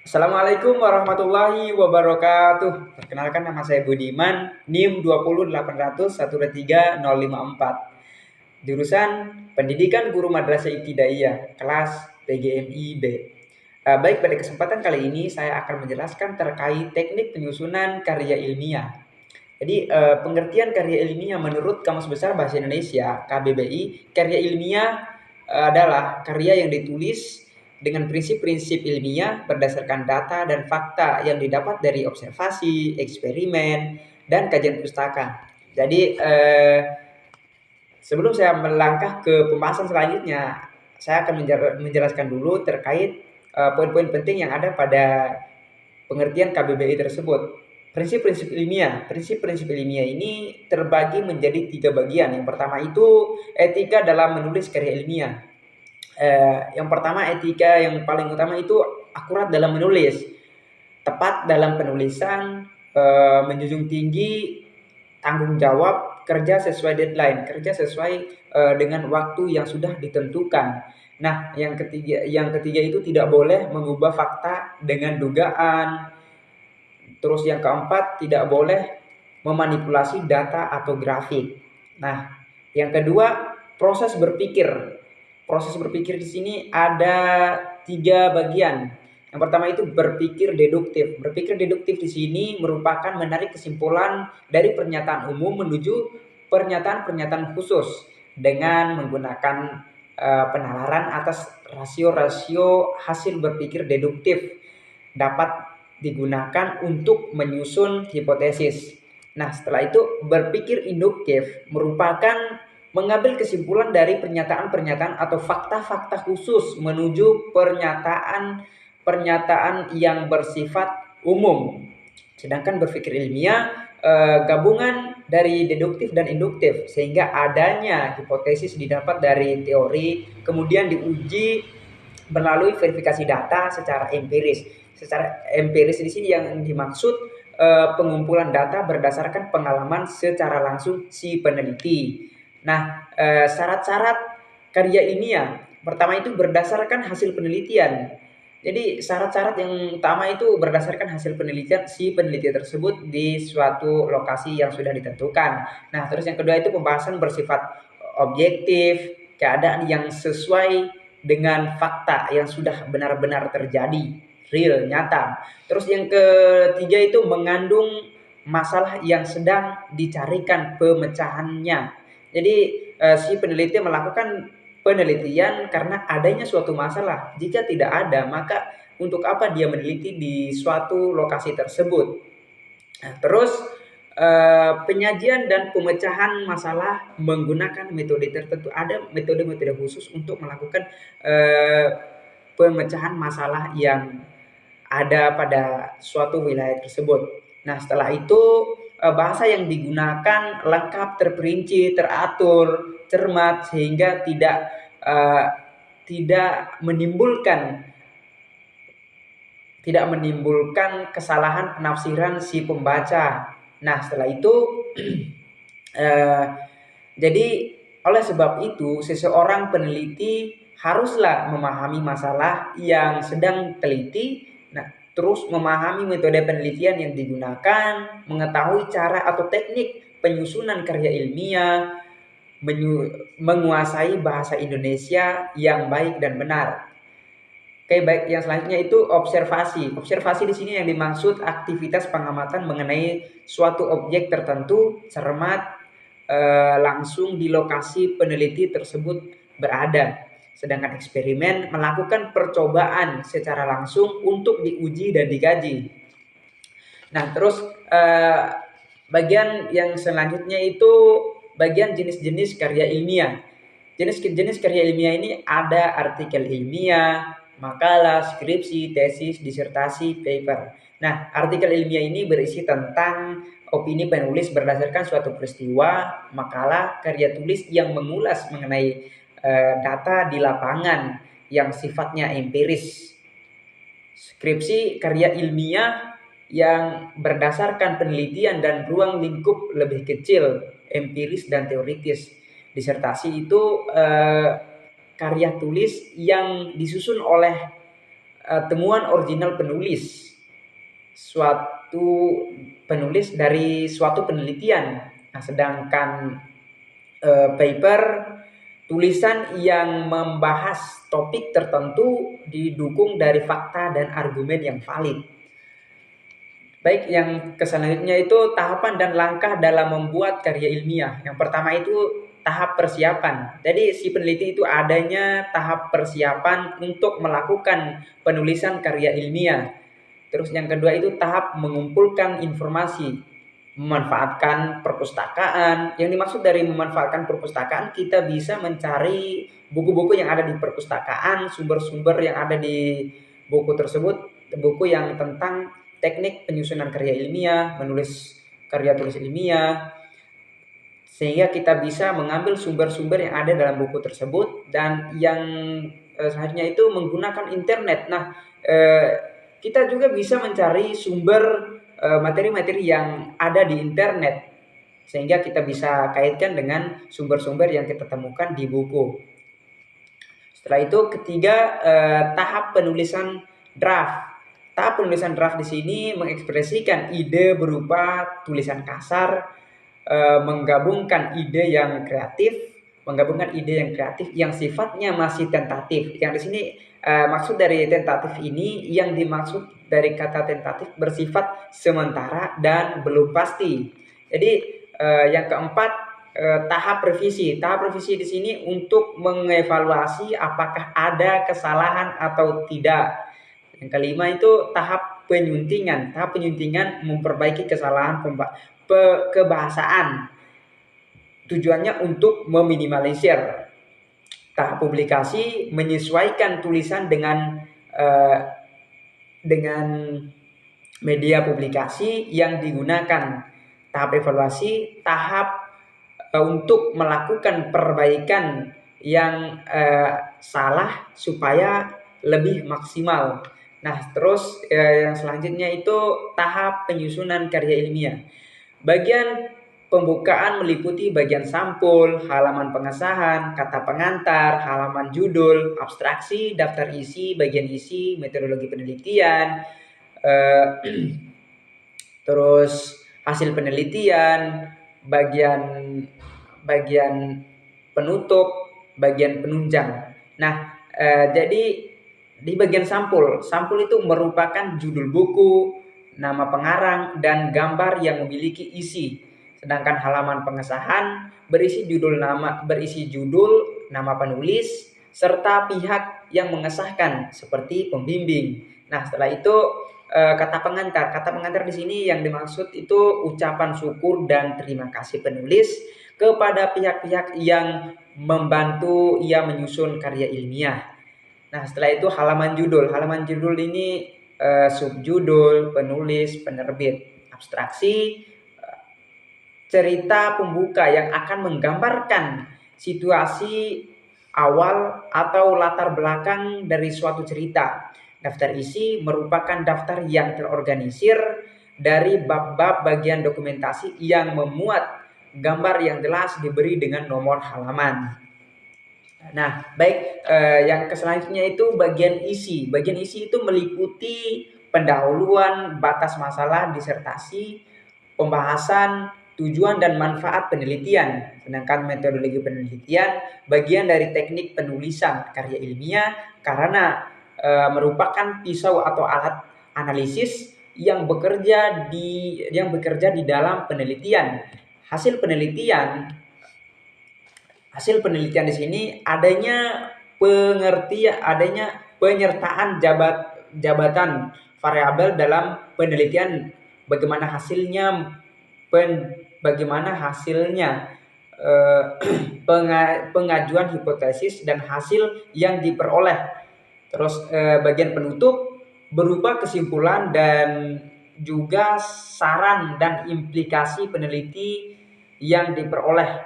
Assalamualaikum warahmatullahi wabarakatuh. Perkenalkan, nama saya Budiman, NIM 20800123054. Jurusan Pendidikan Guru Madrasah Ibtidaiyah, kelas PGMI B. Baik, pada kesempatan kali ini saya akan menjelaskan terkait teknik penyusunan karya ilmiah. Jadi, pengertian karya ilmiah menurut Kamus Besar Bahasa Indonesia (KBBI), karya ilmiah adalah karya yang ditulis dengan prinsip-prinsip ilmiah berdasarkan data dan fakta yang didapat dari observasi, eksperimen, dan kajian pustaka. Jadi, sebelum saya melangkah ke pembahasan selanjutnya, saya akan menjelaskan dulu terkait poin-poin penting yang ada pada pengertian KBBI tersebut. Prinsip-prinsip ilmiah ini terbagi menjadi 3 bagian. Yang pertama itu etika dalam menulis karya ilmiah. Yang pertama, etika yang paling utama itu akurat dalam menulis, tepat dalam penulisan, menjunjung tinggi tanggung jawab, kerja sesuai deadline, kerja sesuai dengan waktu yang sudah ditentukan. Nah, yang ketiga itu tidak boleh mengubah fakta dengan dugaan. Terus yang keempat, tidak boleh memanipulasi data atau grafik. Nah, yang kedua, proses berpikir. Proses berpikir di sini ada 3 bagian. Yang pertama itu berpikir deduktif. Berpikir deduktif di sini merupakan menarik kesimpulan dari pernyataan umum menuju pernyataan-pernyataan khusus dengan menggunakan penalaran atas rasio-rasio hasil berpikir deduktif dapat digunakan untuk menyusun hipotesis. Nah, setelah itu berpikir induktif merupakan mengambil kesimpulan dari pernyataan-pernyataan atau fakta-fakta khusus menuju pernyataan yang bersifat umum. Sedangkan berpikir ilmiah gabungan dari deduktif dan induktif, sehingga adanya hipotesis didapat dari teori kemudian diuji melalui verifikasi data secara empiris. Secara empiris di sini yang dimaksud pengumpulan data berdasarkan pengalaman secara langsung si peneliti. Nah, syarat-syarat karya ilmiah pertama itu berdasarkan hasil penelitian. Jadi syarat-syarat yang utama itu berdasarkan hasil penelitian si peneliti tersebut di suatu lokasi yang sudah ditentukan. Nah, terus yang kedua itu pembahasan bersifat objektif, keadaan yang sesuai dengan fakta yang sudah benar-benar terjadi, real, nyata. Terus yang ketiga itu mengandung masalah yang sedang dicarikan pemecahannya. Jadi si peneliti melakukan penelitian karena adanya suatu masalah. Jika tidak ada, maka untuk apa dia meneliti di suatu lokasi tersebut? Nah, terus penyajian dan pemecahan masalah menggunakan metode tertentu. Ada metode-metode khusus untuk melakukan pemecahan masalah yang ada pada suatu wilayah tersebut. Nah, setelah itu bahasa yang digunakan lengkap, terperinci, teratur, cermat sehingga eh, tidak menimbulkan kesalahan penafsiran si pembaca. Nah, setelah itu eh, jadi oleh sebab itu seseorang peneliti haruslah memahami masalah yang sedang teliti. Nah, terus memahami metode penelitian yang digunakan, mengetahui cara atau teknik penyusunan karya ilmiah, menguasai bahasa Indonesia yang baik dan benar. Oke, baik. Yang selanjutnya itu observasi. Observasi di sini yang dimaksud aktivitas pengamatan mengenai suatu objek tertentu, cermat, langsung di lokasi peneliti tersebut berada. Sedangkan eksperimen melakukan percobaan secara langsung untuk diuji dan dikaji. Nah, terus bagian yang selanjutnya itu bagian jenis-jenis karya ilmiah. Jenis-jenis karya ilmiah ini ada artikel ilmiah, makalah, skripsi, tesis, disertasi, paper. Nah, artikel ilmiah ini berisi tentang opini penulis berdasarkan suatu peristiwa, makalah, karya tulis yang mengulas mengenai data di lapangan yang sifatnya empiris. Skripsi karya ilmiah yang berdasarkan penelitian dan ruang lingkup lebih kecil, empiris dan teoritis. Disertasi itu karya tulis yang disusun oleh temuan original penulis, suatu penulis dari suatu penelitian. Nah, sedangkan paper, tulisan yang membahas topik tertentu didukung dari fakta dan argumen yang valid. Baik, yang selanjutnya itu tahapan dan langkah dalam membuat karya ilmiah. Yang pertama itu tahap persiapan. Jadi si peneliti itu adanya tahap persiapan untuk melakukan penulisan karya ilmiah. Terus yang kedua itu tahap mengumpulkan informasi, memanfaatkan perpustakaan. Yang dimaksud dari memanfaatkan perpustakaan, kita bisa mencari buku-buku yang ada di perpustakaan, sumber-sumber yang ada di buku tersebut, buku yang tentang teknik penyusunan karya ilmiah, menulis karya tulis ilmiah, sehingga kita bisa mengambil sumber-sumber yang ada dalam buku tersebut. Dan yang selanjutnya itu menggunakan internet. Nah, kita juga bisa mencari sumber materi-materi yang ada di internet, sehingga kita bisa kaitkan dengan sumber-sumber yang kita temukan di buku. Setelah itu ketiga, tahap penulisan draft. Tahap penulisan draft di sini mengekspresikan ide berupa tulisan kasar, menggabungkan ide yang kreatif yang sifatnya masih tentatif. Yang di sini maksud dari tentatif ini, yang dimaksud dari kata tentatif bersifat sementara dan belum pasti. Jadi yang keempat, tahap revisi. Tahap revisi di sini untuk mengevaluasi apakah ada kesalahan atau tidak. Yang kelima itu tahap penyuntingan. Tahap penyuntingan memperbaiki kesalahan kebahasaan. Tujuannya untuk meminimalisir. Tahap publikasi menyesuaikan tulisan dengan media publikasi yang digunakan. Tahap evaluasi, tahap untuk melakukan perbaikan yang salah supaya lebih maksimal. Nah, terus yang selanjutnya itu tahap penyusunan karya ilmiah. Bagian pembukaan meliputi bagian sampul, halaman pengesahan, kata pengantar, halaman judul, abstraksi, daftar isi, bagian isi, metodologi penelitian, terus hasil penelitian, bagian penutup, bagian penunjang. Nah, jadi di bagian sampul itu merupakan judul buku, nama pengarang, dan gambar yang memiliki isi. Sedangkan halaman pengesahan berisi judul, nama penulis, serta pihak yang mengesahkan seperti pembimbing. Nah, setelah itu kata pengantar. Kata pengantar di sini yang dimaksud itu ucapan syukur dan terima kasih penulis kepada pihak-pihak yang membantu ia menyusun karya ilmiah. Nah, setelah itu halaman judul. Halaman judul ini subjudul, penulis, penerbit, abstraksi, cerita pembuka yang akan menggambarkan situasi awal atau latar belakang dari suatu cerita. Daftar isi merupakan daftar yang terorganisir dari bab-bab bagian dokumentasi yang memuat gambar yang jelas diberi dengan nomor halaman. Nah, baik, yang selanjutnya itu bagian isi. Bagian isi itu meliputi pendahuluan, batas masalah disertasi, pembahasan, tujuan dan manfaat penelitian. Sedangkan metodologi penelitian bagian dari teknik penulisan karya ilmiah karena merupakan pisau atau alat analisis yang bekerja di dalam penelitian. Hasil penelitian di sini adanya penyertaan jabatan variabel dalam penelitian, bagaimana hasilnya pengajuan hipotesis dan hasil yang diperoleh. Terus bagian penutup berupa kesimpulan dan juga saran dan implikasi peneliti yang diperoleh.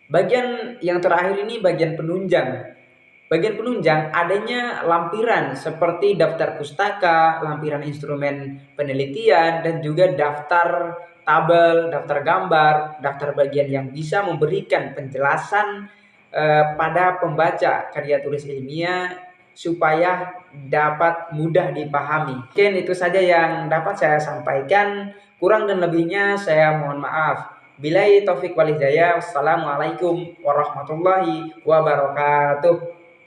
Bagian yang terakhir ini bagian penunjang. Bagian penunjang adanya lampiran seperti daftar pustaka, lampiran instrumen penelitian, dan juga daftar tabel, daftar gambar, daftar bagian yang bisa memberikan penjelasan pada pembaca karya tulis ilmiah supaya dapat mudah dipahami. Mungkin itu saja yang dapat saya sampaikan. Kurang dan lebihnya saya mohon maaf. Billahi taufik wal hidayah. Wassalamualaikum warahmatullahi wabarakatuh.